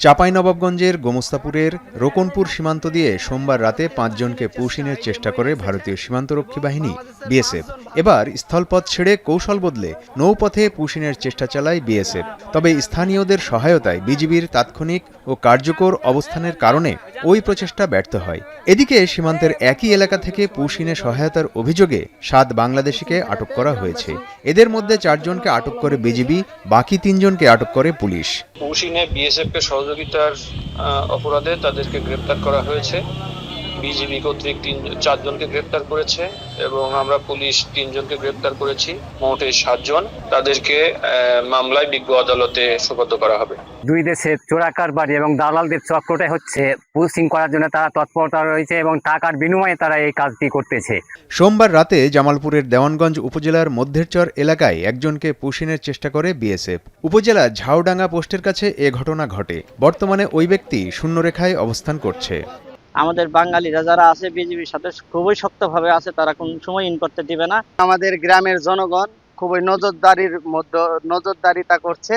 চাঁপাইনবাবগঞ্জের গোমস্তাপুরের রোকনপুর সীমান্ত দিয়ে সোমবার রাতে ৫ জনকে পুশিনের চেষ্টা করে ভারতীয় সীমান্তরক্ষী বাহিনী বিএসএফ। এবার স্থলপথ ছেড়ে কৌশল বদলে নৌপথে পুশিনের চেষ্টা চালায় বিএসএফ। তবে স্থানীয়দের সহায়তায় বিজিবির তাৎক্ষণিক ও কার্যকর অবস্থানের কারণে ওই প্রচেষ্টা ব্যর্থ হয়। এদিকে সীমান্তের একই এলাকা থেকে পুশিনে সহায়তার অভিযোগে ৭ বাংলাদেশিকে আটক করা হয়েছে। এদের মধ্যে ৪ জনকে আটক করে বিজিবি, বাকি ৩ জনকে আটক করে পুলিশ। পুশিনে বিএসএফ-কে সহযোগিতার অপরাধে তাদেরকে গ্রেপ্তার করা হয়েছে। বিজিবি কর্তৃক ৪ জনকে গ্রেপ্তার করেছে এবং আমরা পুলিশ ৩ জনকে গ্রেপ্তার করেছি। মোটে ৭ জন। তাদেরকে মামলায় বিজ্ঞ আদালতে সোপর্দ করা হবে। দুই দেশের চোরাকারবারি এবং দালালদের চক্রটাই হচ্ছে পুশিং করার জন্য তারা তৎপরতা রয়েছে এবং টাকার বিনিময়ে তারা এই কাজটি করতেছে। সোমবার রাতে জামালপুরের দেওয়ানগঞ্জ উপজেলার মধ্যেরচর এলাকায় একজনকে পুশিনের চেষ্টা করে বিএসএফ। উপজেলার ঝাউডাঙ্গা পোস্টের কাছে এ ঘটনা ঘটে। বর্তমানে ওই ব্যক্তি শূন্যরেখায় অবস্থান করছে। আমাদের বাঙালিরা যারা আছে বিজিবির সাথে খুবই শক্তভাবে আছে, তারা কোন সময় ইন করতে দিবে না। আমাদের গ্রামের জনগণ খুবই নজরদারিতা করছে।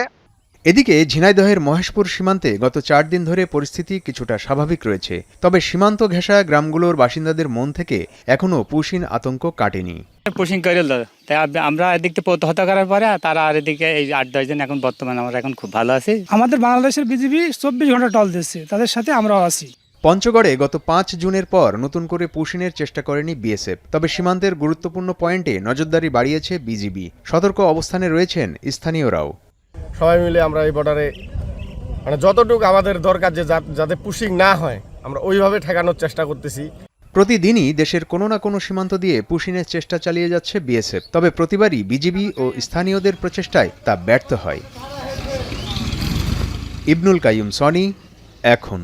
এদিকে ঝিনাইদহের মহেশপুর সীমান্তে গত ৪ দিন ধরে পরিস্থিতি কিছুটা স্বাভাবিক রয়েছে। তবে সীমান্ত ঘেঁষা গ্রামগুলোর বাসিন্দাদের মন থেকে এখনও পুশিন আতঙ্ক কাটেনি। পুশিং করে তাই আমরা এদিক থেকে প্রতিহত করার পরে তারা আর এদিকে এই ৮-১০ জন এখন বর্তমানে আমরা এখন খুব ভালো আছি। আমাদের বাংলাদেশের বিজিবি ২৪ ঘন্টা টল দিচ্ছে, তাদের সাথে আমরাও আছি। পঞ্চগড়ে গত ৫ জুনের পর নতুন করে পুশিনের চেষ্টা করেনি বিএসএফ। তবে সীমান্তের গুরুত্বপূর্ণ পয়েন্টে নজরদারি বাড়িয়েছে বিজিবি। সতর্ক অবস্থানে রয়েছেন স্থানীয়রাও। সবাই মিলে আমরা এই বর্ডারে যতটুকু আমাদের দরকার যে যাতে পুশিং না হয় আমরা ওইভাবে ঠেকানোর চেষ্টা করতেছি। প্রতিদিনই দেশের কোনো না কোনো সীমান্ত দিয়ে পুশিনের চেষ্টা চালিয়ে যাচ্ছে বিএসএফ। তবে প্রতিবারই বিজিবি ও স্থানীয়দের প্রচেষ্টায় তা ব্যর্থ হয়। ইবনুল কাইয়ুম সনি, এখন।